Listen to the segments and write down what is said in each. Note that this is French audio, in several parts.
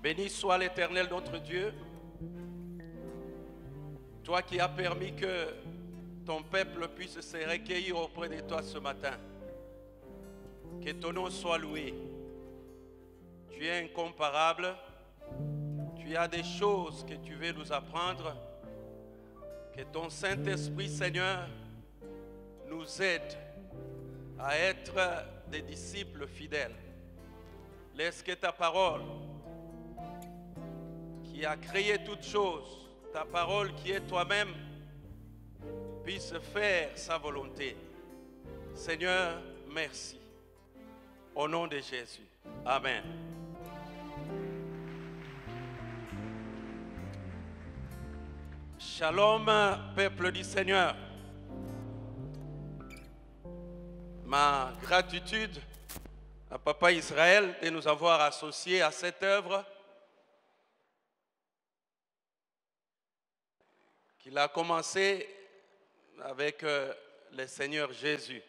Béni soit l'Éternel notre Dieu, toi qui as permis que ton peuple puisse se recueillir auprès de toi ce matin. Que ton nom soit loué. Tu es incomparable. Tu as des choses que tu veux nous apprendre. Que ton Saint-Esprit, Seigneur, nous aide à être des disciples fidèles. Laisse que ta parole, qui a créé toutes choses, ta parole qui est toi-même, puisse faire sa volonté. Seigneur, merci. Au nom de Jésus. Amen. Shalom, peuple du Seigneur. Ma gratitude à Papa Israël de nous avoir associés à cette œuvre qu'il a commencé avec le Seigneur Jésus.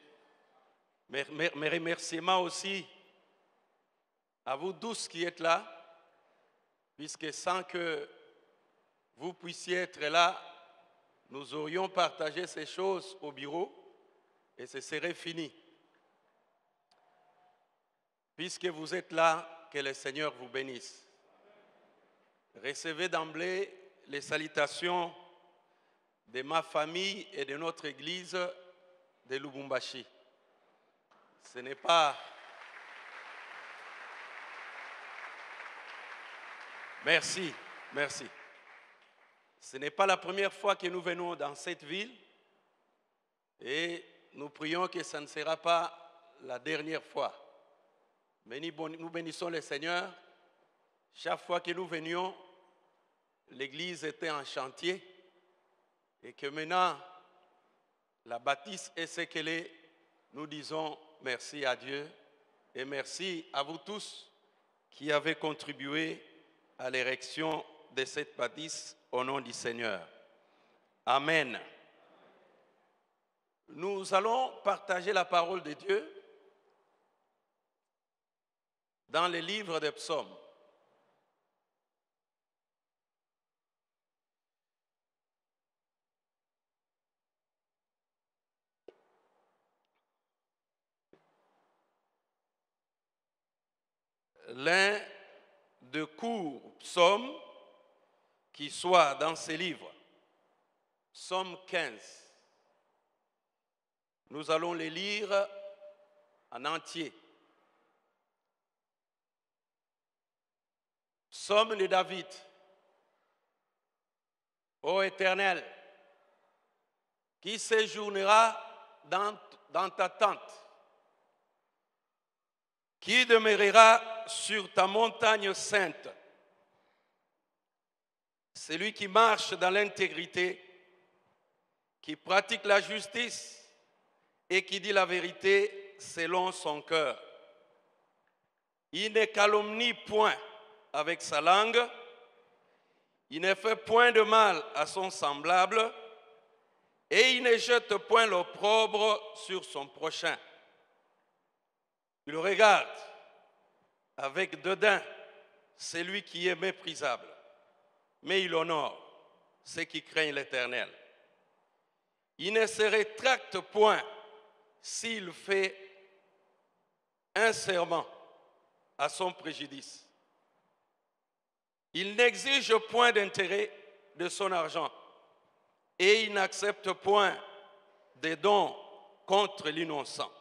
Mes remerciements aussi à vous tous qui êtes là, puisque sans que vous puissiez être là, nous aurions partagé ces choses au bureau et ce serait fini. Puisque vous êtes là, que le Seigneur vous bénisse. Recevez d'emblée les salutations de ma famille et de notre église de Lubumbashi. Ce n'est pas... Merci, merci. Ce n'est pas la première fois que nous venons dans cette ville et nous prions que ça ne sera pas la dernière fois. Mais nous bénissons le Seigneur. Chaque fois que nous venions, l'église était en chantier et que maintenant, la bâtisse est ce qu'elle est. Nous disons merci à Dieu et merci à vous tous qui avez contribué à l'érection de cette bâtisse au nom du Seigneur. Amen. Nous allons partager la parole de Dieu dans les livres des psaumes. L'un de courts psaumes qui soit dans ces livres. Psaume 15. Nous allons les lire en entier. Psaume de David. Ô Éternel, qui séjournera dans ta tente? Qui demeurera sur ta montagne sainte? Celui qui marche dans l'intégrité, qui pratique la justice et qui dit la vérité selon son cœur. Il ne calomnie point avec sa langue, il ne fait point de mal à son semblable et il ne jette point l'opprobre sur son prochain. Il regarde avec dédain celui qui est méprisable, mais il honore ceux qui craignent l'Éternel. Il ne se rétracte point s'il fait un serment à son préjudice. Il n'exige point d'intérêt de son argent et il n'accepte point des dons contre l'innocent.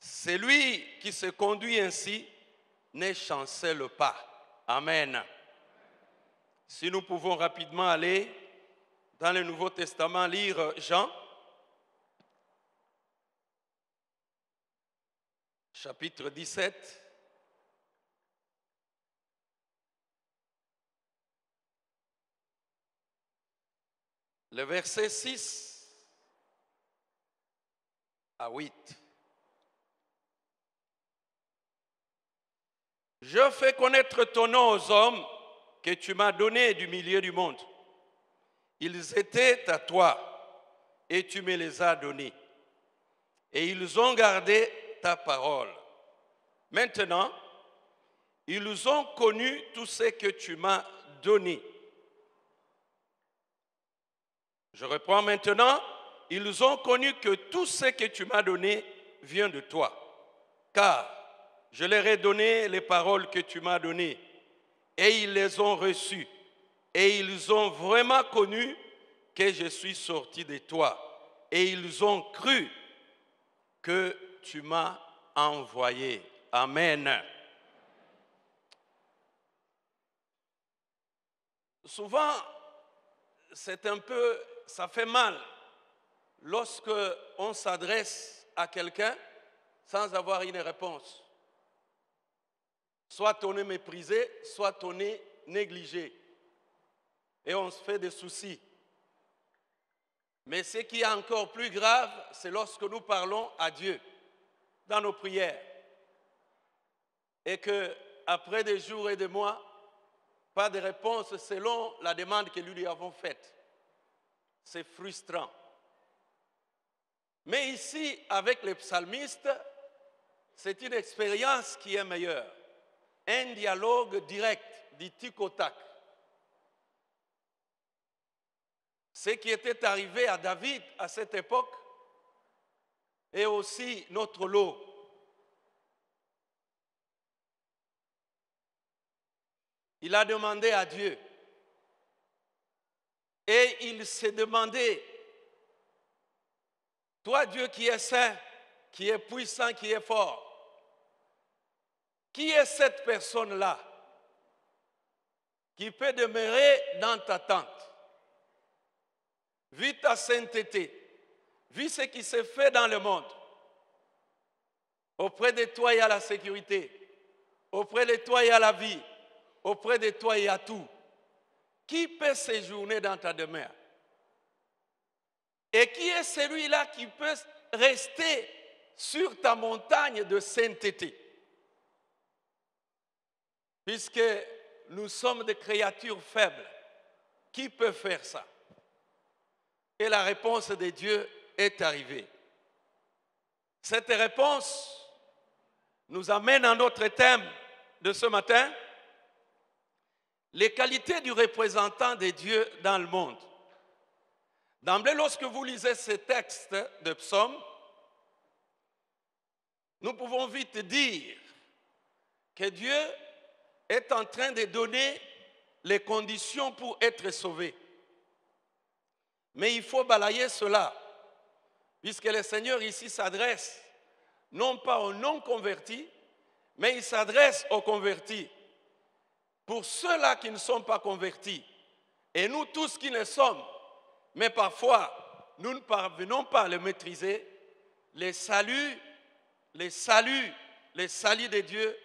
Celui qui se conduit ainsi ne chancelle pas. Amen. Si nous pouvons rapidement aller dans le Nouveau Testament, lire Jean, chapitre 17. Le verset 6 à 8. Je fais connaître ton nom aux hommes que tu m'as donnés du milieu du monde. Ils étaient à toi et tu me les as donnés. Et ils ont gardé ta parole. Maintenant, ils ont connu tout ce que tu m'as donné. Je reprends maintenant. Ils ont connu que tout ce que tu m'as donné vient de toi. Car je leur ai donné les paroles que tu m'as données et ils les ont reçues. Et ils ont vraiment connu que je suis sorti de toi. Et ils ont cru que tu m'as envoyé. Amen. Souvent, ça fait mal lorsque on s'adresse à quelqu'un sans avoir une réponse. Soit on est méprisé, soit on est négligé. Et on se fait des soucis. Mais ce qui est encore plus grave, c'est lorsque nous parlons à Dieu dans nos prières. Et qu'après des jours et des mois, pas de réponse selon la demande que nous lui avons faite. C'est frustrant. Mais ici, avec les psalmistes, c'est une expérience qui est meilleure. Un dialogue direct, du tic au tac. Ce qui était arrivé à David à cette époque est aussi notre lot. Il a demandé à Dieu et il s'est demandé, toi Dieu qui es saint, qui est puissant, qui est fort, qui est cette personne-là qui peut demeurer dans ta tente? Vu ta sainteté, vu ce qui se fait dans le monde, auprès de toi il y a la sécurité, auprès de toi il y a la vie, auprès de toi il y a tout. Qui peut séjourner dans ta demeure? Et qui est celui-là qui peut rester sur ta montagne de sainteté? Puisque nous sommes des créatures faibles, qui peut faire ça? Et la réponse de Dieu est arrivée. Cette réponse nous amène à notre thème de ce matin, les qualités du représentant de Dieu dans le monde. D'emblée, lorsque vous lisez ce texte de psaume, nous pouvons vite dire que Dieu est en train de donner les conditions pour être sauvé. Mais il faut balayer cela, puisque le Seigneur ici s'adresse non pas aux non-convertis, mais il s'adresse aux convertis. Pour ceux-là qui ne sont pas convertis, et nous tous qui le sommes, mais parfois nous ne parvenons pas à le maîtriser, les saluts de Dieu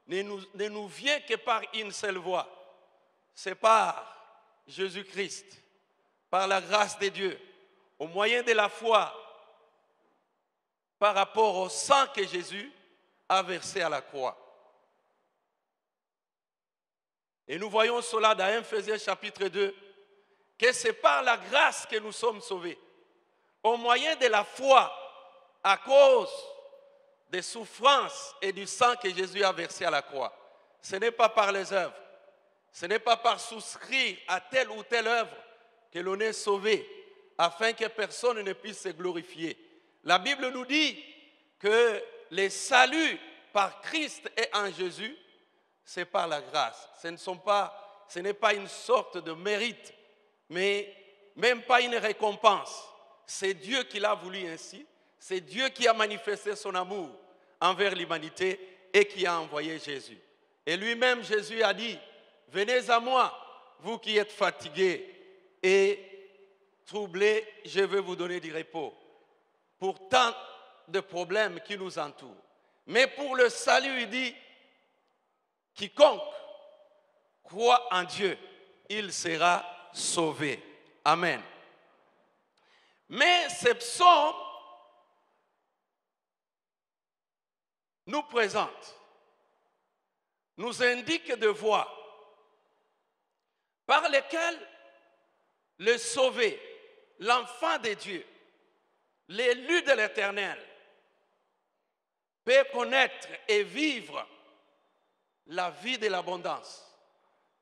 ne nous vient que par une seule voie. C'est par Jésus-Christ, par la grâce de Dieu, au moyen de la foi, par rapport au sang que Jésus a versé à la croix. Et nous voyons cela dans Ephésiens chapitre 2, que c'est par la grâce que nous sommes sauvés, au moyen de la foi, à cause des souffrances et du sang que Jésus a versé à la croix. Ce n'est pas par les œuvres, ce n'est pas par souscrire à telle ou telle œuvre que l'on est sauvé, afin que personne ne puisse se glorifier. La Bible nous dit que les saluts par Christ et en Jésus, c'est par la grâce. Ce n'est pas une sorte de mérite, mais même pas une récompense. C'est Dieu qui l'a voulu ainsi. C'est Dieu qui a manifesté son amour envers l'humanité et qui a envoyé Jésus. Et lui-même, Jésus a dit, venez à moi, vous qui êtes fatigués et troublés, je vais vous donner du repos. Pour tant de problèmes qui nous entourent. Mais pour le salut, il dit, quiconque croit en Dieu, il sera sauvé. Amen. Mais ce psaume nous présente, nous indique des voies par lesquelles le sauvé, l'enfant de Dieu, l'élu de l'Éternel, peut connaître et vivre la vie de l'abondance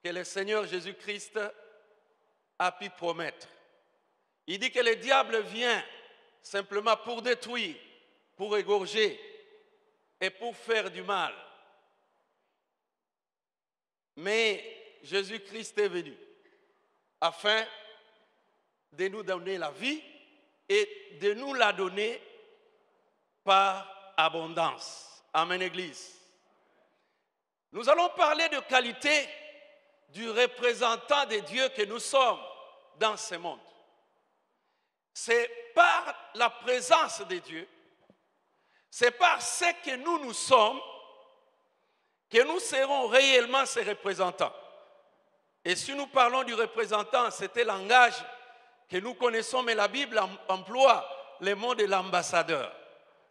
que le Seigneur Jésus-Christ a pu promettre. Il dit que le diable vient simplement pour détruire, pour égorger et pour faire du mal. Mais Jésus-Christ est venu afin de nous donner la vie et de nous la donner par abondance. Amen, Église. Nous allons parler de qualité du représentant de Dieu que nous sommes dans ce monde. C'est par la présence de Dieu, c'est par ce que nous sommes que nous serons réellement ses représentants. Et si nous parlons du représentant, c'était le langage que nous connaissons, mais la Bible emploie le mot de l'ambassadeur.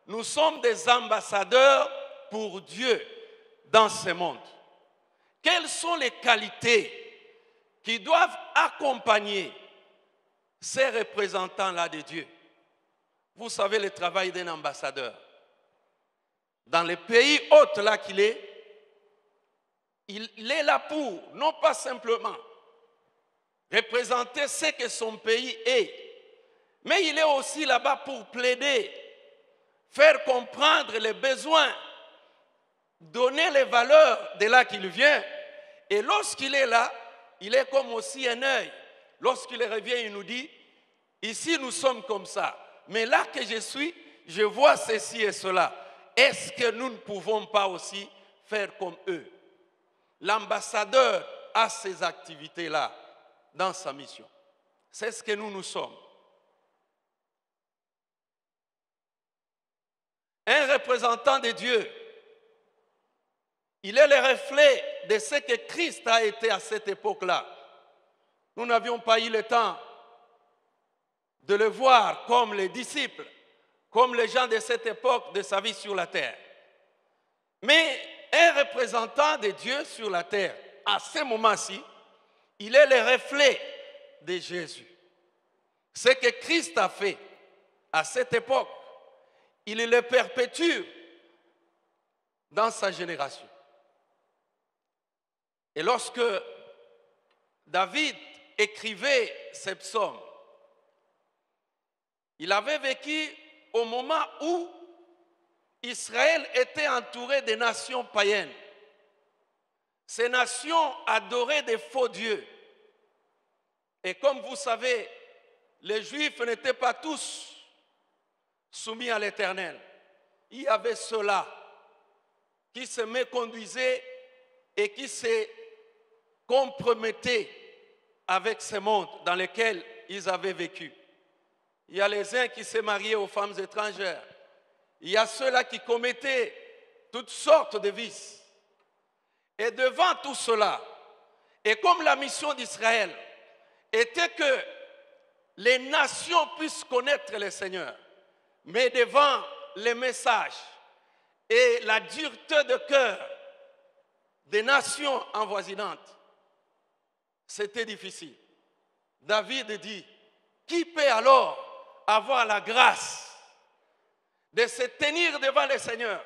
Nous sommes des ambassadeurs pour Dieu dans ce monde. Quelles sont les qualités qui doivent accompagner ces représentants-là de Dieu? Vous savez le travail d'un ambassadeur. Dans les pays hôtes là qu'il est, il est là pour, non pas simplement représenter ce que son pays est, mais il est aussi là-bas pour plaider, faire comprendre les besoins, donner les valeurs de là qu'il vient. Et lorsqu'il est là, il est comme aussi un œil. Lorsqu'il revient, il nous dit, ici nous sommes comme ça, mais là que je suis, je vois ceci et cela. Est-ce que nous ne pouvons pas aussi faire comme eux? L'ambassadeur a ces activités-là dans sa mission. C'est ce que nous sommes. Un représentant de Dieu, il est le reflet de ce que Christ a été à cette époque-là. Nous n'avions pas eu le temps de le voir comme les disciples, comme les gens de cette époque de sa vie sur la terre. Mais un représentant de Dieu sur la terre, à ce moment-ci, il est le reflet de Jésus. Ce que Christ a fait à cette époque, il le perpétue dans sa génération. Et lorsque David écrivait ces psaumes, il avait vécu au moment où Israël était entouré de nations païennes. Ces nations adoraient des faux dieux. Et comme vous savez, les Juifs n'étaient pas tous soumis à l'Éternel. Il y avait ceux-là qui se méconduisaient et qui se compromettaient avec ce monde dans lequel ils avaient vécu. Il y a les uns qui se mariaient aux femmes étrangères. Il y a ceux-là qui commettaient toutes sortes de vices. Et devant tout cela, et comme la mission d'Israël était que les nations puissent connaître le Seigneur, mais devant les messages et la dureté de cœur des nations avoisinantes, c'était difficile. David dit, qui peut alors avoir la grâce de se tenir devant le Seigneur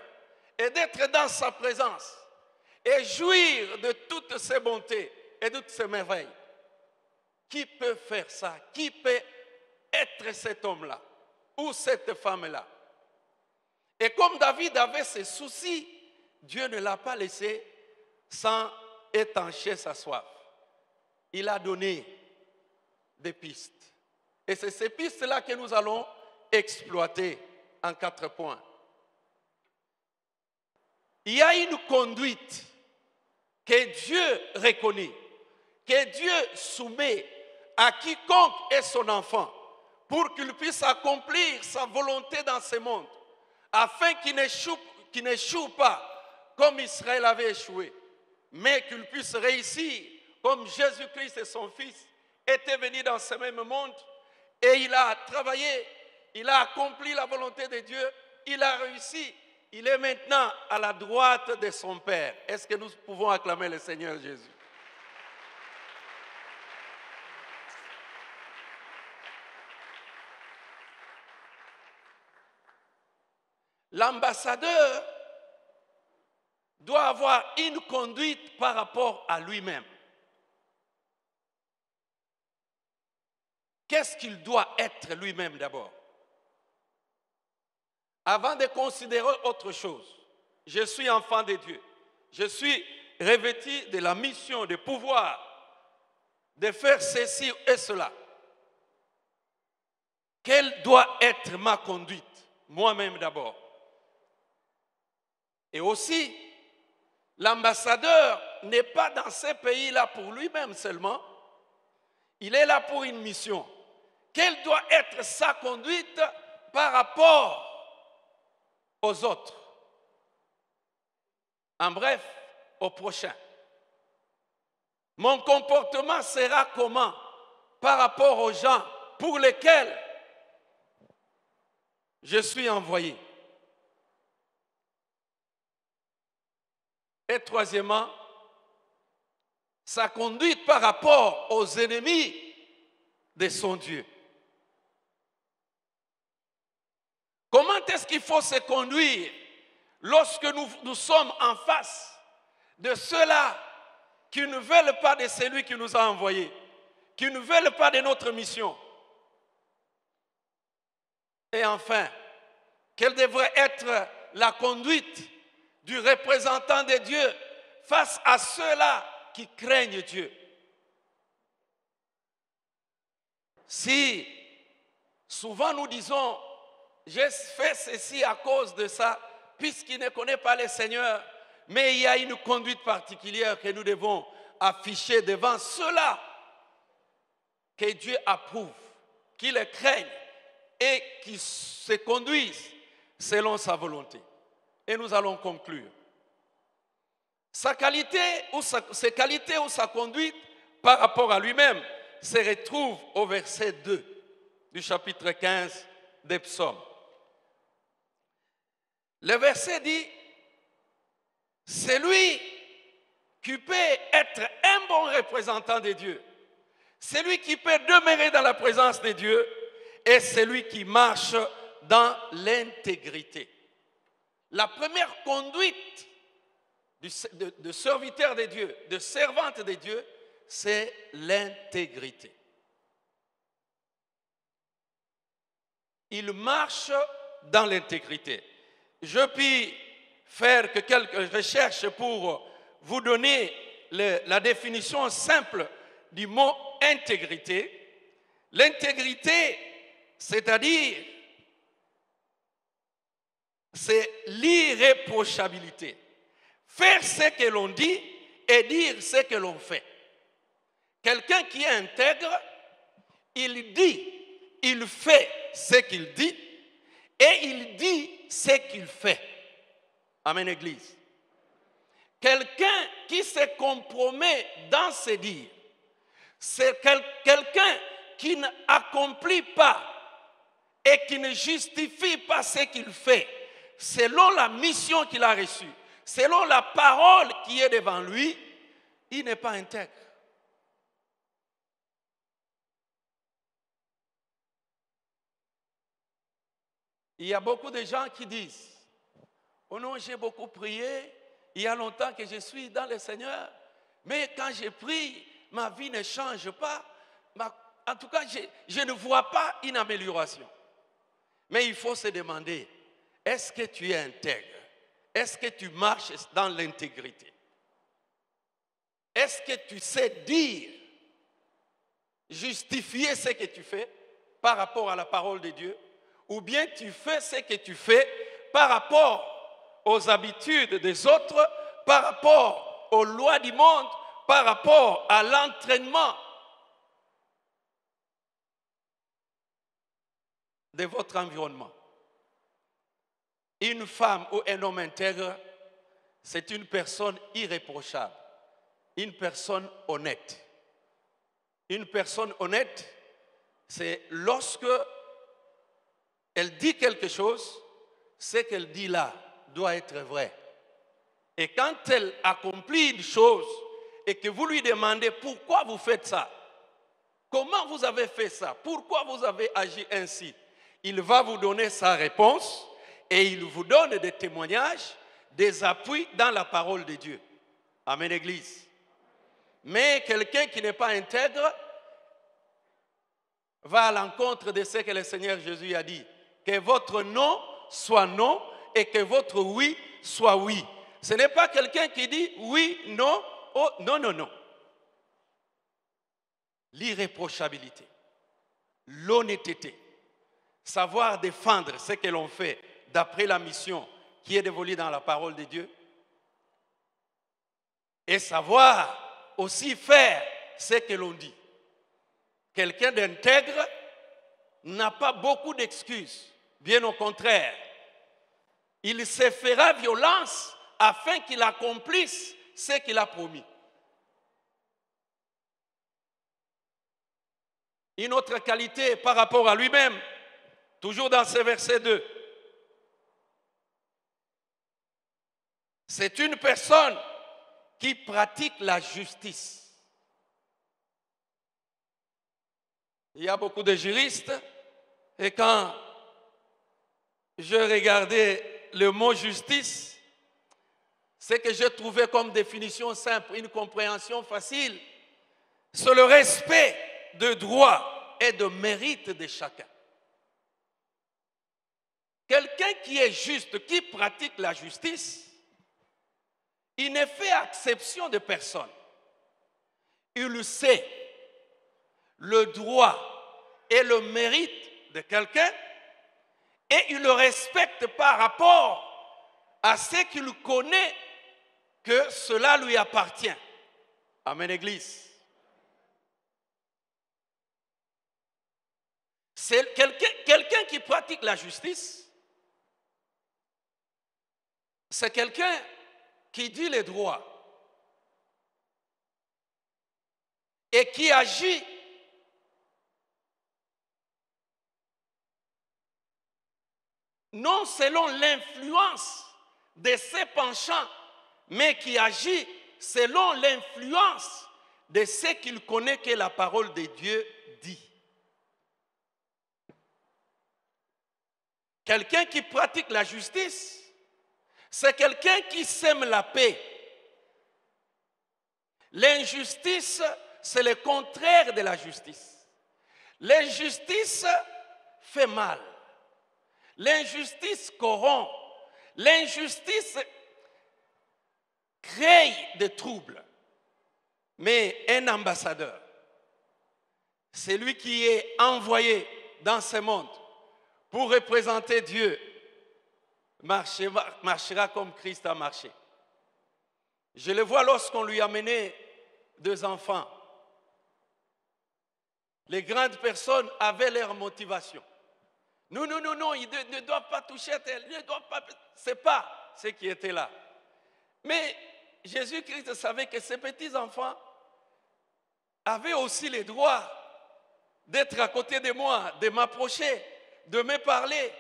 et d'être dans sa présence et jouir de toutes ses bontés et de toutes ses merveilles? Qui peut faire ça? Qui peut être cet homme-là ou cette femme-là? Et comme David avait ses soucis, Dieu ne l'a pas laissé sans étancher sa soif. Il a donné des pistes. Et c'est ces pistes-là que nous allons exploiter en 4 points. Il y a une conduite que Dieu reconnaît, que Dieu soumet à quiconque est son enfant pour qu'il puisse accomplir sa volonté dans ce monde, afin qu'il n'échoue pas comme Israël avait échoué, mais qu'il puisse réussir comme Jésus-Christ et son Fils étaient venus dans ce même monde et il a travaillé, il a accompli la volonté de Dieu, il a réussi. Il est maintenant à la droite de son Père. Est-ce que nous pouvons acclamer le Seigneur Jésus? L'ambassadeur doit avoir une conduite par rapport à lui-même. Qu'est-ce qu'il doit être lui-même d'abord? Avant de considérer autre chose, je suis enfant de Dieu. Je suis revêtu de la mission, de pouvoir, de faire ceci et cela. Quelle doit être ma conduite? Moi-même d'abord. Et aussi, l'ambassadeur n'est pas dans ces pays-là pour lui-même seulement. Il est là pour une mission. Quelle doit être sa conduite par rapport aux autres? En bref, au prochain. Mon comportement sera comment par rapport aux gens pour lesquels je suis envoyé? Et troisièmement, sa conduite par rapport aux ennemis de son Dieu. Comment est-ce qu'il faut se conduire lorsque nous sommes en face de ceux-là qui ne veulent pas de celui qui nous a envoyés, qui ne veulent pas de notre mission? Et enfin, quelle devrait être la conduite du représentant de Dieu face à ceux-là qui craignent Dieu? Si souvent nous disons, j'ai fait ceci à cause de ça, puisqu'il ne connaît pas le Seigneur, mais il y a une conduite particulière que nous devons afficher devant ceux-là que Dieu approuve, qui le craignent et qui se conduisent selon sa volonté. Et nous allons conclure. Ses qualités ou sa conduite par rapport à lui-même se retrouve au verset 2 du chapitre 15 des Psaumes. Le verset dit, c'est lui qui peut être un bon représentant de Dieu, celui qui peut demeurer dans la présence de Dieu et celui qui marche dans l'intégrité. La première conduite de serviteur de Dieu, de servante de Dieu, c'est l'intégrité. Il marche dans l'intégrité. Je puis faire que quelques recherches pour vous donner la définition simple du mot intégrité. L'intégrité, c'est-à-dire, c'est l'irréprochabilité. Faire ce que l'on dit et dire ce que l'on fait. Quelqu'un qui est intègre, il dit, il fait ce qu'il dit et il dit ce qu'il fait. Amen, Église. Quelqu'un qui se compromet dans ses dires, c'est quelqu'un qui n'accomplit pas et qui ne justifie pas ce qu'il fait selon la mission qu'il a reçue, selon la parole qui est devant lui, il n'est pas intègre. Il y a beaucoup de gens qui disent, oh non, j'ai beaucoup prié, il y a longtemps que je suis dans le Seigneur, mais quand je prie, ma vie ne change pas. En tout cas, je ne vois pas une amélioration. Mais il faut se demander, est-ce que tu es intègre? Est-ce que tu marches dans l'intégrité? Est-ce que tu sais dire, justifier ce que tu fais par rapport à la parole de Dieu? Ou bien tu fais ce que tu fais par rapport aux habitudes des autres, par rapport aux lois du monde, par rapport à l'entraînement de votre environnement. Une femme ou un homme intègre, c'est une personne irréprochable, une personne honnête. Une personne honnête, c'est lorsque elle dit quelque chose, ce qu'elle dit là doit être vrai. Et quand elle accomplit une chose et que vous lui demandez pourquoi vous faites ça, comment vous avez fait ça, pourquoi vous avez agi ainsi, il va vous donner sa réponse et il vous donne des témoignages des appuis dans la parole de Dieu. Amen, Église. Mais quelqu'un qui n'est pas intègre va à l'encontre de ce que le Seigneur Jésus a dit. Que votre non soit non et que votre oui soit oui. Ce n'est pas quelqu'un qui dit oui, non, oh, non, non, non. L'irréprochabilité, l'honnêteté, savoir défendre ce que l'on fait d'après la mission qui est dévolue dans la parole de Dieu et savoir aussi faire ce que l'on dit. Quelqu'un d'intègre n'a pas beaucoup d'excuses, bien au contraire. Il se fera violence afin qu'il accomplisse ce qu'il a promis. Une autre qualité par rapport à lui-même, toujours dans ce verset 2. C'est une personne qui pratique la justice. Il y a beaucoup de juristes et quand je regardais le mot justice, ce que je trouvais comme définition simple, une compréhension facile, c'est le respect de droits et de mérite de chacun. Quelqu'un qui est juste, qui pratique la justice, il ne fait exception de personne. Il sait le droit et le mérite de quelqu'un et il le respecte par rapport à ce qu'il connaît que cela lui appartient. Amen, Église. C'est quelqu'un qui pratique la justice, c'est quelqu'un qui dit les droits et qui agit non selon l'influence de ses penchants, mais qui agit selon l'influence de ce qu'il connaît que la parole de Dieu dit. Quelqu'un qui pratique la justice, c'est quelqu'un qui sème la paix. L'injustice, c'est le contraire de la justice. L'injustice fait mal. L'injustice corrompt. L'injustice crée des troubles. Mais un ambassadeur, celui qui est envoyé dans ce monde pour représenter Dieu, marchera comme Christ a marché. Je le vois lorsqu'on lui a amené 2 enfants. Les grandes personnes avaient leur motivation. Non, non, non, non, ils ne doivent pas toucher à tel, ils ne doivent pas. Ce n'est pas ce qui était là. Mais Jésus-Christ savait que ces petits-enfants avaient aussi le droit d'être à côté de moi, de m'approcher, de me parler.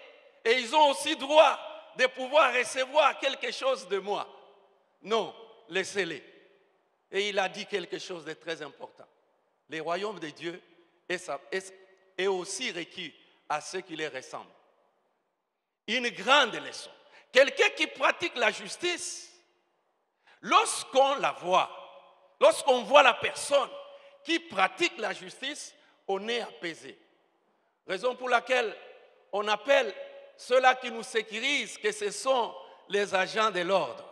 Et ils ont aussi droit de pouvoir recevoir quelque chose de moi. Non, laissez-les. Et il a dit quelque chose de très important. Le royaume de Dieu est aussi requis à ceux qui les ressemblent. Une grande leçon. Quelqu'un qui pratique la justice, lorsqu'on la voit, lorsqu'on voit la personne qui pratique la justice, on est apaisé. Raison pour laquelle on appelle ceux-là qui nous sécurisent que ce sont les agents de l'ordre.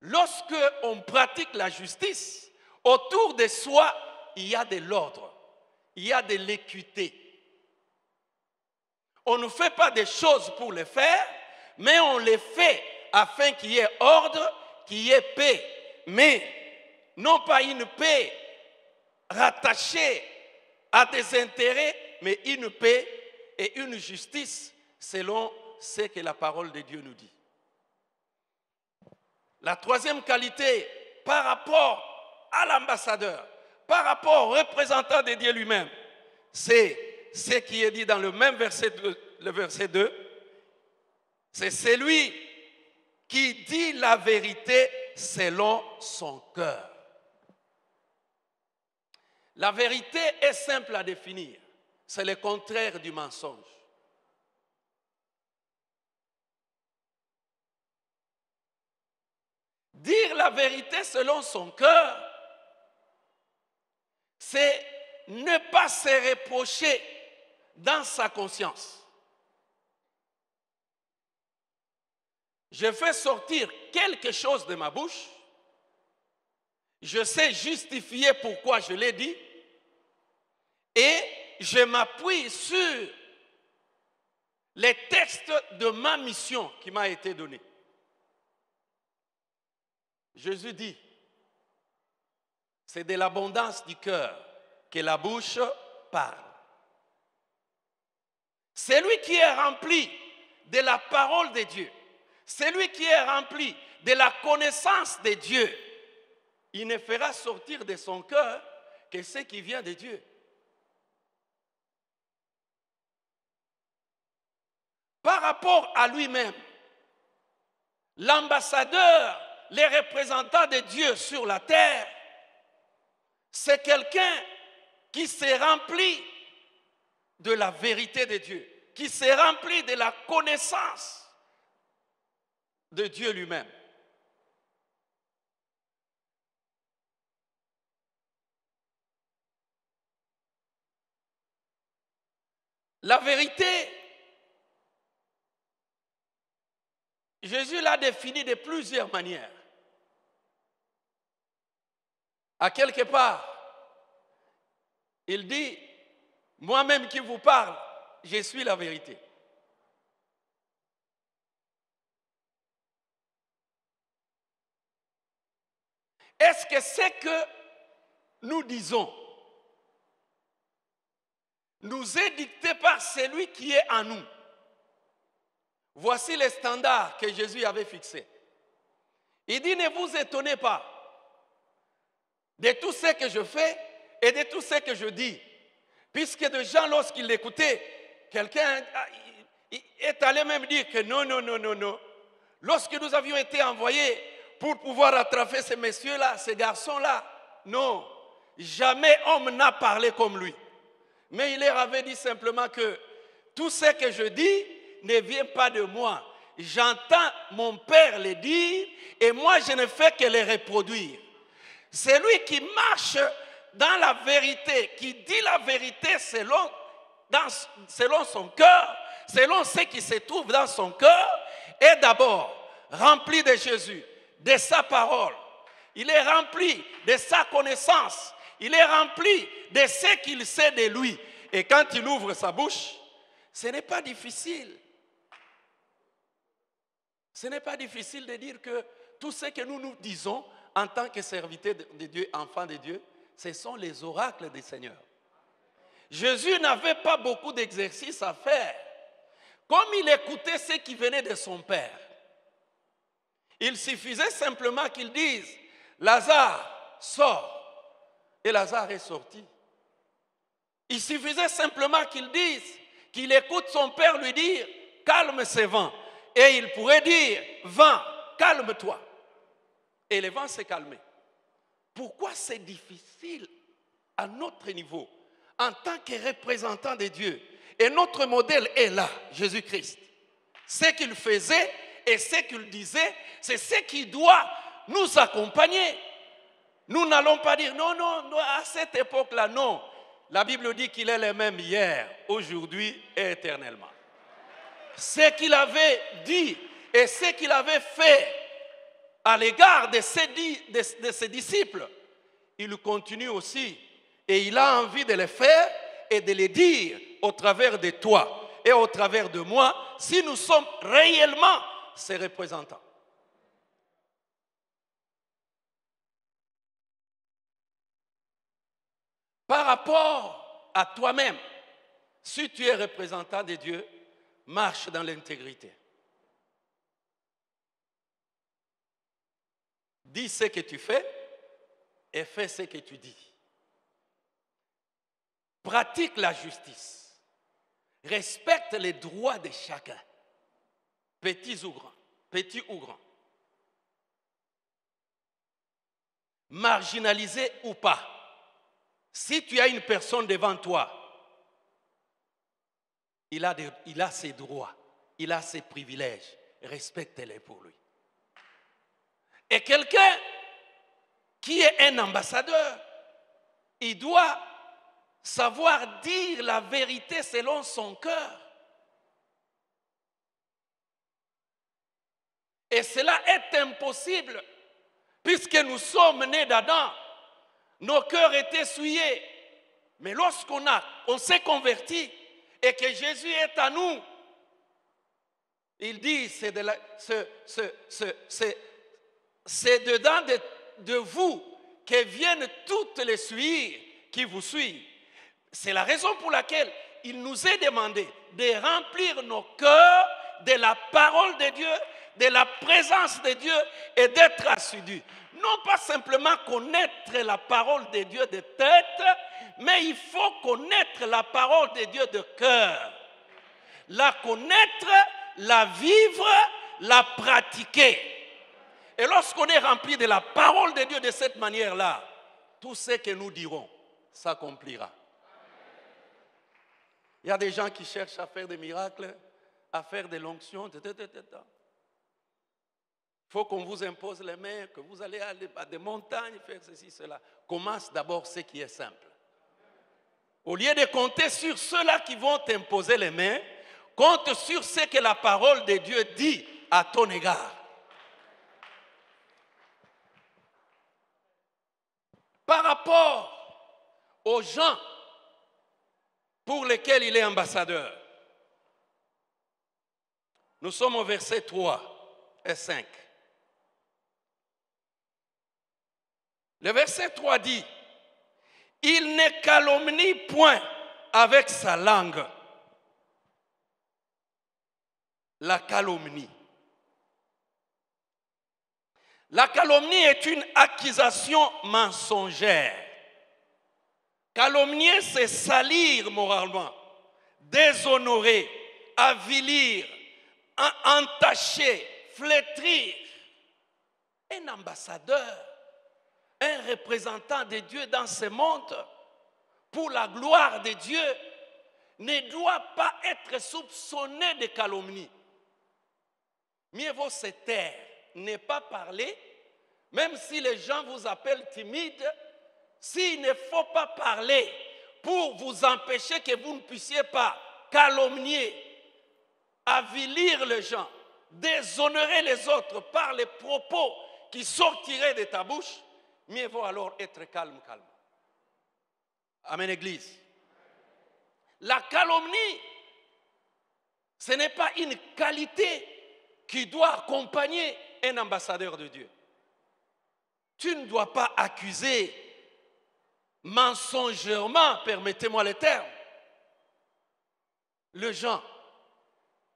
Lorsque on pratique la justice, autour de soi, il y a de l'ordre, il y a de l'équité. On ne fait pas des choses pour les faire, mais on les fait afin qu'il y ait ordre, qu'il y ait paix. Mais non pas une paix rattachée à des intérêts, mais une paix et une justice selon ce que la parole de Dieu nous dit. La troisième qualité par rapport à l'ambassadeur, par rapport au représentant de Dieu lui-même, c'est ce qui est dit dans le même verset 2, le verset 2. C'est celui qui dit la vérité selon son cœur. La vérité est simple à définir. C'est le contraire du mensonge. dire la vérité selon son cœur, c'est ne pas se reprocher dans sa conscience. Je fais sortir quelque chose de ma bouche, je sais justifier pourquoi je l'ai dit, et je m'appuie sur les textes de ma mission qui m'a été donnée. Jésus dit, c'est de l'abondance du cœur que la bouche parle. Celui qui est rempli de la parole de Dieu, celui qui est rempli de la connaissance de Dieu, il ne fera sortir de son cœur que ce qui vient de Dieu. Par rapport à lui-même, l'ambassadeur, les représentants de Dieu sur la terre, c'est quelqu'un qui s'est rempli de la vérité de Dieu, qui s'est rempli de la connaissance de Dieu lui-même. La vérité, Jésus l'a définie de plusieurs manières. À quelque part, il dit, moi-même qui vous parle, je suis la vérité. Est-ce que ce que nous disons nous est dicté par celui qui est en nous? Voici les standards que Jésus avait fixés. Il dit, ne vous étonnez pas de tout ce que je fais et de tout ce que je dis. Puisque des gens, lorsqu'ils l'écoutaient, quelqu'un est allé même dire que non. Lorsque nous avions été envoyés pour pouvoir attraper ces messieurs-là, ces garçons-là, non, jamais homme n'a parlé comme lui. Mais il leur avait dit simplement que tout ce que je dis ne vient pas de moi. J'entends mon Père le dire et moi je ne fais que les reproduire. Celui qui marche dans la vérité, qui dit la vérité selon son cœur, selon ce qui se trouve dans son cœur, est d'abord rempli de Jésus, de sa parole. Il est rempli de sa connaissance. Il est rempli de ce qu'il sait de lui. Et quand il ouvre sa bouche, ce n'est pas difficile. Ce n'est pas difficile de dire que tout ce que nous disons en tant que serviteurs de Dieu, enfants de Dieu, ce sont les oracles du Seigneur. Jésus n'avait pas beaucoup d'exercices à faire. Comme il écoutait ce qui venait de son Père, il suffisait simplement qu'il dise, Lazare, sort. Et Lazare est sorti. Il suffisait simplement qu'il dise, qu'il écoute son Père lui dire, calme ces vents. Et il pourrait dire, vent, calme-toi. Et le vent s'est calmé. Pourquoi c'est difficile à notre niveau, en tant que représentant de Dieu? Et notre modèle est là, Jésus-Christ. Ce qu'il faisait et ce qu'il disait, c'est ce qui doit nous accompagner. Nous n'allons pas dire, non, à cette époque-là, non. La Bible dit qu'il est le même hier, aujourd'hui et éternellement. Ce qu'il avait dit et ce qu'il avait fait à l'égard de ses disciples, il continue aussi. Et il a envie de le faire et de le dire au travers de toi et au travers de moi, si nous sommes réellement ses représentants. Par rapport à toi-même, si tu es représentant de Dieu, marche dans l'intégrité. Dis ce que tu fais et fais ce que tu dis. Pratique la justice. Respecte les droits de chacun, petits ou grands. Marginalisé ou pas. Si tu as une personne devant toi, il a ses droits, il a ses privilèges. Respecte-les pour lui. Et quelqu'un qui est un ambassadeur, il doit savoir dire la vérité selon son cœur. Et cela est impossible, puisque nous sommes nés d'Adam. Nos cœurs étaient souillés. Mais lorsqu'on s'est converti et que Jésus est à nous, il dit, c'est dedans de vous que viennent toutes les souillures qui vous suivent. C'est la raison pour laquelle il nous est demandé de remplir nos cœurs de la parole de Dieu, de la présence de Dieu et d'être assidus. Non pas simplement connaître la parole de Dieu de tête, mais il faut connaître la parole de Dieu de cœur. La connaître, la vivre, la pratiquer. Et lorsqu'on est rempli de la parole de Dieu de cette manière-là, tout ce que nous dirons s'accomplira. Il y a des gens qui cherchent à faire des miracles, à faire des l'onction. Il faut qu'on vous impose les mains, que vous allez aller à des montagnes, faire ceci, cela. Commence d'abord ce qui est simple. Au lieu de compter sur ceux-là qui vont t'imposer les mains, compte sur ce que la parole de Dieu dit à ton égard. Par rapport aux gens pour lesquels il est ambassadeur, nous sommes au verset 3 et 5. Le verset 3 dit, « Il ne calomnie point avec sa langue. » La calomnie. La calomnie est une accusation mensongère. Calomnier, c'est salir moralement, déshonorer, avilir, entacher, flétrir. Un ambassadeur, un représentant de Dieu dans ce monde, pour la gloire de Dieu, ne doit pas être soupçonné de calomnie. Mieux vaut se taire, ne pas parler, même si les gens vous appellent timide, s'il ne faut pas parler pour vous empêcher que vous ne puissiez pas calomnier, avilir les gens, déshonorer les autres par les propos qui sortiraient de ta bouche, mieux vaut alors être calme. Amen, Église. La calomnie, ce n'est pas une qualité qui doit accompagner un ambassadeur de Dieu. Tu ne dois pas accuser mensongèrement, permettez-moi le terme, les gens.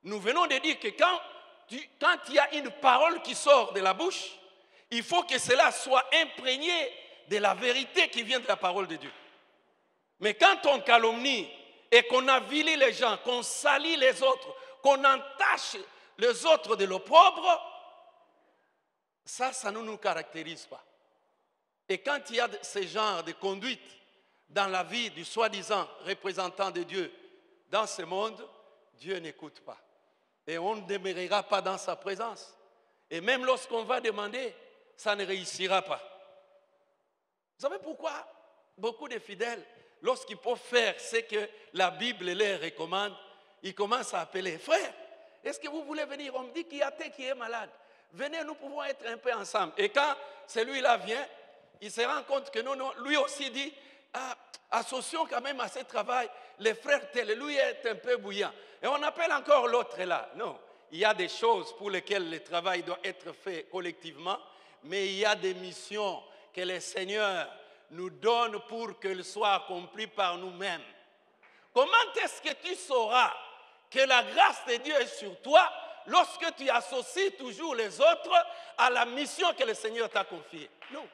Nous venons de dire que quand il y a une parole qui sort de la bouche, il faut que cela soit imprégné de la vérité qui vient de la parole de Dieu. Mais quand on calomnie et qu'on avilit les gens, qu'on salit les autres, qu'on entache les autres de l'opprobre, ça ne nous caractérise pas. Et quand il y a ce genre de conduite dans la vie du soi-disant représentant de Dieu dans ce monde, Dieu n'écoute pas. Et on ne demeurera pas dans sa présence. Et même lorsqu'on va demander, ça ne réussira pas. Vous savez pourquoi beaucoup de fidèles, lorsqu'ils peuvent faire ce que la Bible leur recommande, ils commencent à appeler, frère, est-ce que vous voulez venir? On me dit qu'il y a tel qui est malade. Venez, nous pouvons être un peu ensemble. Et quand celui-là vient, il se rend compte que non, lui aussi dit, associons quand même à ce travail, les frères tel, lui est un peu bouillant. Et on appelle encore l'autre là. Non, il y a des choses pour lesquelles le travail doit être fait collectivement, mais il y a des missions que le Seigneur nous donne pour qu'elles soient accomplies par nous-mêmes. Comment est-ce que tu sauras que la grâce de Dieu est sur toi lorsque tu associes toujours les autres à la mission que le Seigneur t'a confiée? Non.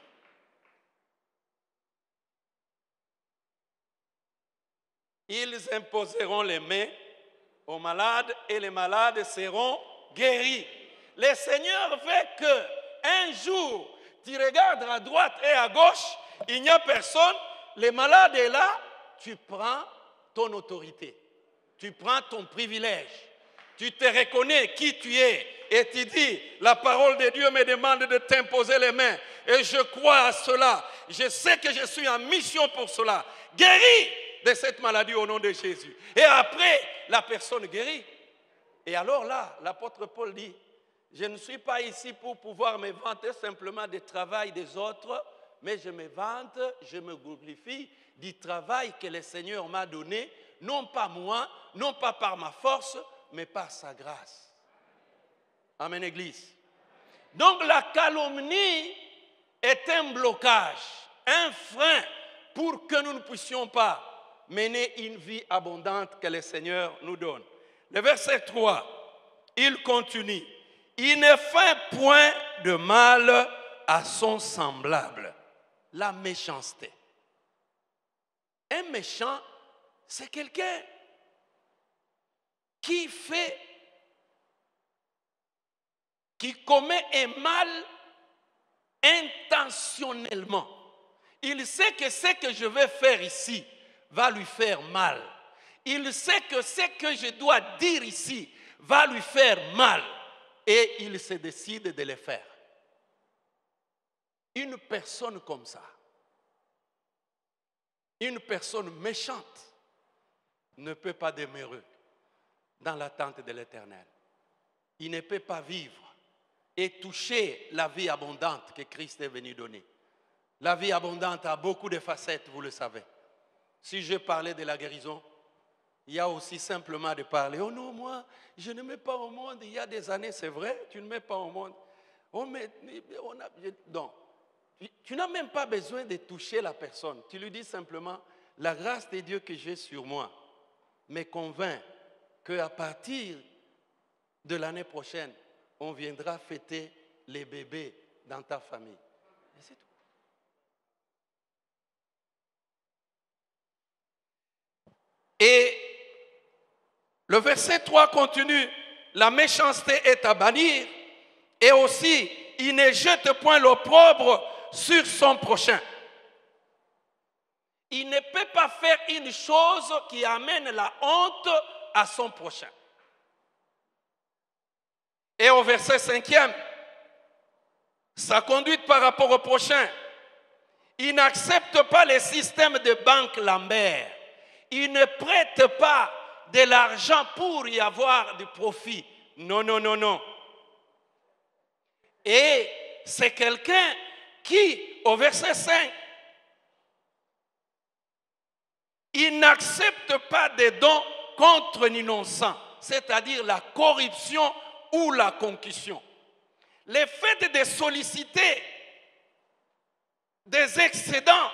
Ils imposeront les mains aux malades et les malades seront guéris. Le Seigneur veut que un jour, tu regardes à droite et à gauche, il n'y a personne, le malade est là, tu prends ton autorité, tu prends ton privilège, tu te reconnais qui tu es Et tu dis, la parole de Dieu me demande de t'imposer les mains. Et je crois à cela. Je sais que je suis en mission pour cela. Guéris de cette maladie au nom de Jésus. Et après, la personne guérit. Et alors là, l'apôtre Paul dit, je ne suis pas ici pour pouvoir me vanter simplement du travail des autres, mais je me vante, je me glorifie du travail que le Seigneur m'a donné, non pas moi, non pas par ma force, mais par sa grâce. Amen, Église. Donc la calomnie est un blocage, un frein pour que nous ne puissions pas mener une vie abondante que le Seigneur nous donne. Le verset 3, il continue. Il ne fait point de mal à son semblable. La méchanceté. Un méchant, c'est quelqu'un qui commet un mal intentionnellement. Il sait que ce que je vais faire ici va lui faire mal. Il sait que ce que je dois dire ici va lui faire mal. Et il se décide de le faire. Une personne comme ça, une personne méchante, ne peut pas demeurer dans l'attente de l'Éternel. Il ne peut pas vivre et toucher la vie abondante que Christ est venu donner. La vie abondante a beaucoup de facettes, vous le savez. Si je parlais de la guérison, il y a aussi simplement de parler. Oh non, moi, je ne mets pas au monde. Il y a des années, c'est vrai, tu ne mets pas au monde. Donc, tu n'as même pas besoin de toucher la personne. Tu lui dis simplement, la grâce de Dieu que j'ai sur moi me convainc qu'à partir de l'année prochaine, on viendra fêter les bébés dans ta famille. Et c'est tout. Et le verset 3 continue, la méchanceté est à bannir et aussi, il ne jette point l'opprobre sur son prochain. Il ne peut pas faire une chose qui amène la honte à son prochain. Et au verset 5e, sa conduite par rapport au prochain, il n'accepte pas les systèmes de banque Lambert. Il ne prête pas de l'argent pour y avoir du profit. Non, non, non, non. Et c'est quelqu'un qui, au verset 5, il n'accepte pas des dons contre l'innocent, c'est-à-dire la corruption ou la concussion. Le fait de solliciter des excédents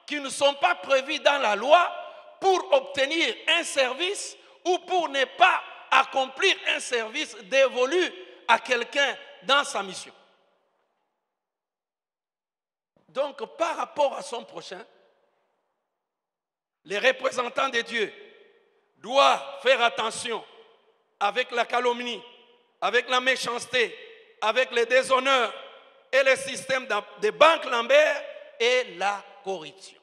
qui ne sont pas prévus dans la loi pour obtenir un service ou pour ne pas accomplir un service dévolu à quelqu'un dans sa mission. Donc, par rapport à son prochain, les représentants de Dieu doivent faire attention avec la calomnie, avec la méchanceté, avec le déshonneur et le système de banque Lambert et la corruption.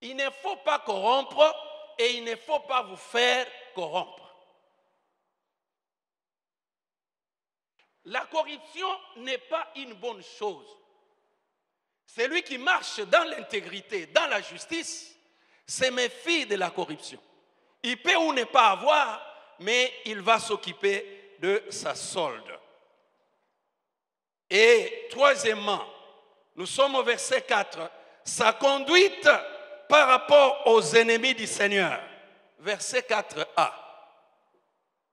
Il ne faut pas corrompre et il ne faut pas vous faire corrompre. La corruption n'est pas une bonne chose. Celui qui marche dans l'intégrité, dans la justice, se méfie de la corruption. Il peut ou ne pas avoir, mais il va s'occuper de sa solde. Et troisièmement, nous sommes au verset 4, sa conduite par rapport aux ennemis du Seigneur. Verset 4a.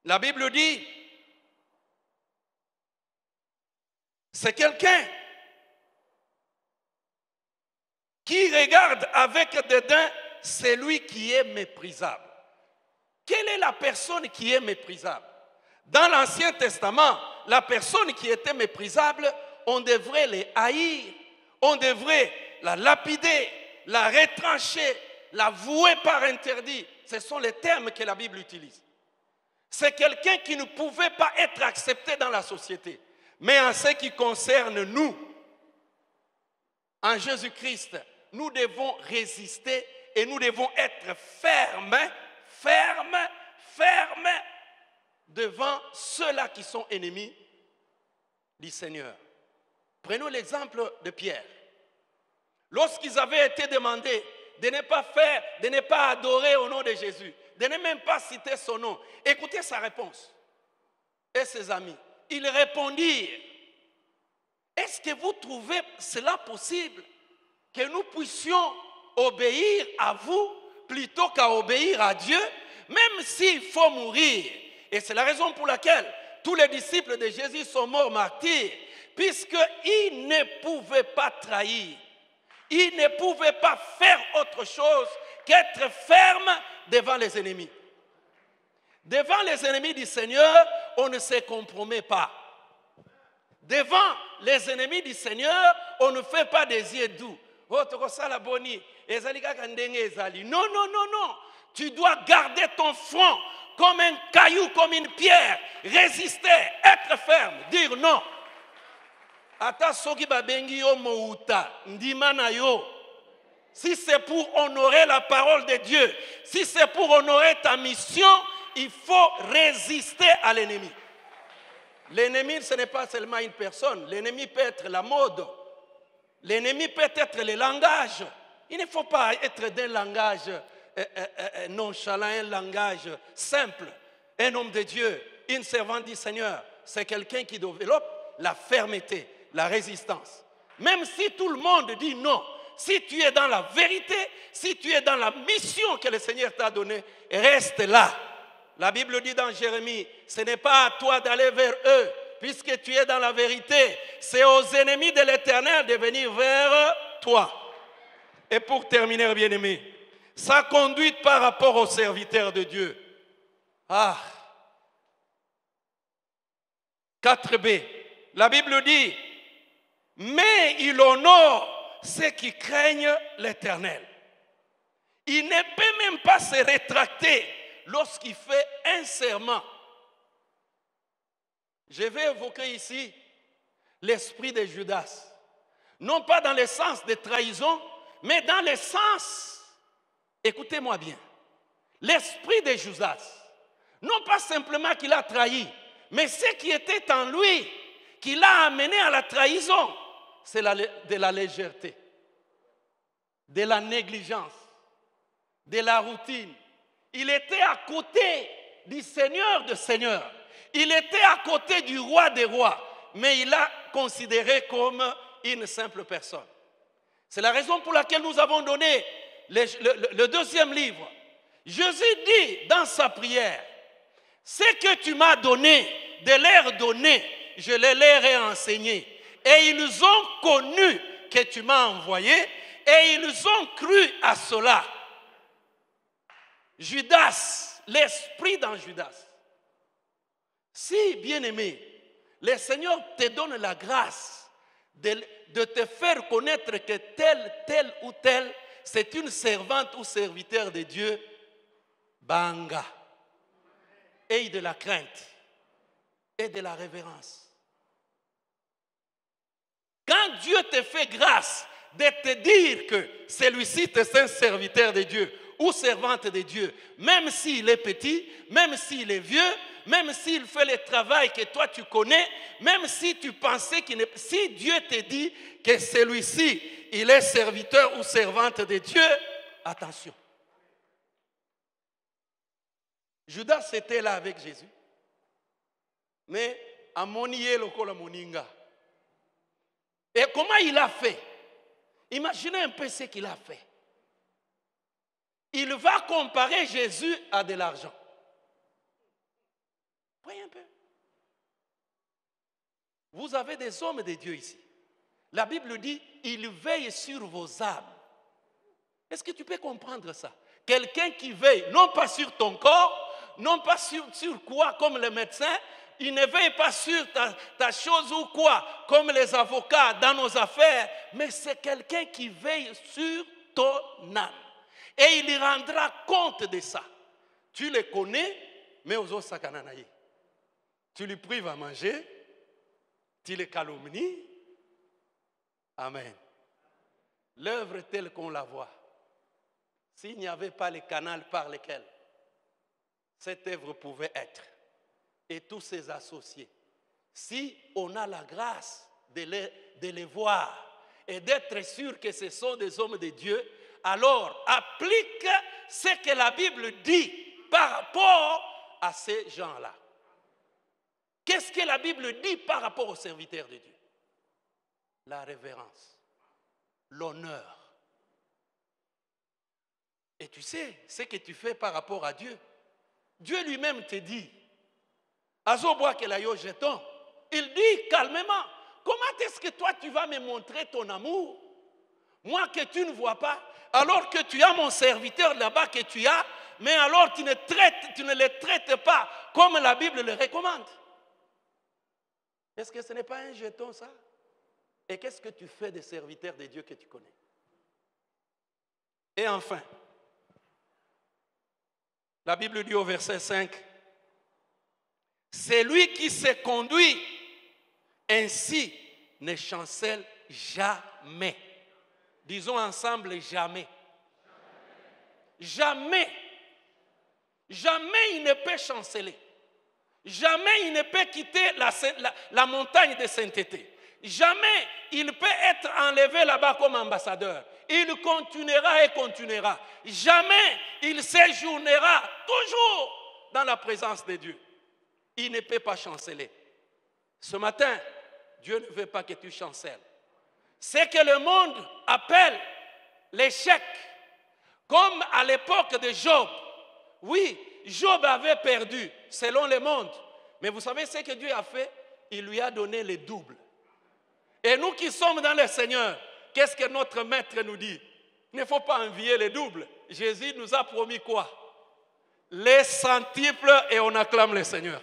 La Bible dit, c'est quelqu'un qui regarde avec dédain celui qui est méprisable. Quelle est la personne qui est méprisable? Dans l'Ancien Testament, la personne qui était méprisable, on devrait les haïr, on devrait la lapider, la retrancher, la vouer par interdit. Ce sont les termes que la Bible utilise. C'est quelqu'un qui ne pouvait pas être accepté dans la société. Mais en ce qui concerne nous, en Jésus-Christ, nous devons résister et nous devons être fermes devant ceux-là qui sont ennemis du Seigneur. Prenons l'exemple de Pierre. Lorsqu'ils avaient été demandés de ne pas faire, de ne pas adorer au nom de Jésus, de ne même pas citer son nom, écoutez sa réponse. Et ses amis, ils répondirent, est-ce que vous trouvez cela possible que nous puissions obéir à vous plutôt qu'à obéir à Dieu, même s'il faut mourir? Et c'est la raison pour laquelle tous les disciples de Jésus sont morts martyrs, puisqu'ils ne pouvaient pas trahir. Ils ne pouvaient pas faire autre chose qu'être fermes devant les ennemis. Devant les ennemis du Seigneur, on ne se compromet pas. Devant les ennemis du Seigneur, on ne fait pas des yeux doux. Non, non, non, non. Tu dois garder ton front comme un caillou, comme une pierre. Résister, être ferme, dire non. Si c'est pour honorer la parole de Dieu, si c'est pour honorer ta mission, il faut résister à l'ennemi. L'ennemi, ce n'est pas seulement une personne. L'ennemi peut être la mode. L'ennemi peut être le langage. Il ne faut pas être d'un langage nonchalant, un langage simple. Un homme de Dieu, une servante du Seigneur, c'est quelqu'un qui développe la fermeté, la résistance. Même si tout le monde dit non, si tu es dans la vérité, si tu es dans la mission que le Seigneur t'a donnée, reste là. La Bible dit dans Jérémie, ce n'est pas à toi d'aller vers eux, puisque tu es dans la vérité. C'est aux ennemis de l'Éternel de venir vers toi. Et pour terminer, bien-aimé, sa conduite par rapport aux serviteurs de Dieu. 4b. La Bible dit, mais il honore ceux qui craignent l'Éternel. Il ne peut même pas se rétracter lorsqu'il fait un serment. Je vais évoquer ici l'esprit de Judas. Non pas dans le sens de trahison, mais dans le sens, écoutez-moi bien, l'esprit de Judas. Non pas simplement qu'il a trahi, mais ce qui était en lui, qui l'a amené à la trahison, c'est de la légèreté, de la négligence, de la routine. Il était à côté du Seigneur des Seigneurs. Il était à côté du roi des rois, mais il l'a considéré comme une simple personne. C'est la raison pour laquelle nous avons donné le deuxième livre. Jésus dit dans sa prière, ce que tu m'as donné, de leur donner, je les leur ai enseigné. Et ils ont connu que tu m'as envoyé, et ils ont cru à cela. Judas, l'esprit dans Judas. Si, bien-aimé, le Seigneur te donne la grâce de te faire connaître que tel ou tel, c'est une servante ou serviteur de Dieu, banga. Et de la crainte et de la révérence. Quand Dieu te fait grâce de te dire que celui-ci est un serviteur de Dieu ou servante de Dieu, même s'il est petit, même s'il est vieux, même s'il fait le travail que toi tu connais, même si tu pensais qu'il n'est... Si Dieu te dit que celui-ci, il est serviteur ou servante de Dieu, attention. Judas était là avec Jésus. Mais amonié lokola moninga. Et comment il a fait? Imaginez un peu ce qu'il a fait. Il va comparer Jésus à de l'argent. Voyez un peu. Vous avez des hommes de Dieu ici. La Bible dit, il veille sur vos âmes. Est-ce que tu peux comprendre ça? Quelqu'un qui veille, non pas sur ton corps, non pas sur quoi, comme le médecin, il ne veille pas sur ta chose ou quoi, comme les avocats dans nos affaires, mais c'est quelqu'un qui veille sur ton âme. Et il rendra compte de ça. Tu le connais, mais aux autres sakananaï. Tu lui prives à manger, tu le calomnies. Amen. L'œuvre telle qu'on la voit, s'il n'y avait pas le canal par lequel cette œuvre pouvait être, et tous ses associés. Si on a la grâce de les voir et d'être sûr que ce sont des hommes de Dieu, alors applique ce que la Bible dit par rapport à ces gens-là. Qu'est-ce que la Bible dit par rapport aux serviteurs de Dieu? La révérence, l'honneur. Et tu sais, ce que tu fais par rapport à Dieu, Dieu lui-même te dit, Azoboa Kelayo jeton, il dit calmement, comment est-ce que toi tu vas me montrer ton amour, moi que tu ne vois pas, alors que tu as mon serviteur là-bas que tu as, mais alors tu ne les traites pas comme la Bible le recommande. Est-ce que ce n'est pas un jeton ça? Et qu'est-ce que tu fais des serviteurs de Dieu que tu connais? Et enfin, la Bible dit au verset 5, c'est lui qui se conduit ainsi ne chancelle jamais. Disons ensemble jamais. Jamais. Jamais il ne peut chanceler. Jamais il ne peut quitter la montagne de sainteté. Jamais il peut être enlevé là-bas comme ambassadeur. Il continuera et continuera. Jamais il séjournera toujours dans la présence de Dieu. Il ne peut pas chanceler. Ce matin, Dieu ne veut pas que tu chancelles. C'est que le monde appelle l'échec. Comme à l'époque de Job. Oui, Job avait perdu selon le monde. Mais vous savez ce que Dieu a fait? Il lui a donné le double. Et nous qui sommes dans le Seigneur, qu'est-ce que notre maître nous dit? Il ne faut pas envier le double. Jésus nous a promis quoi? Les centuples, et on acclame le Seigneur.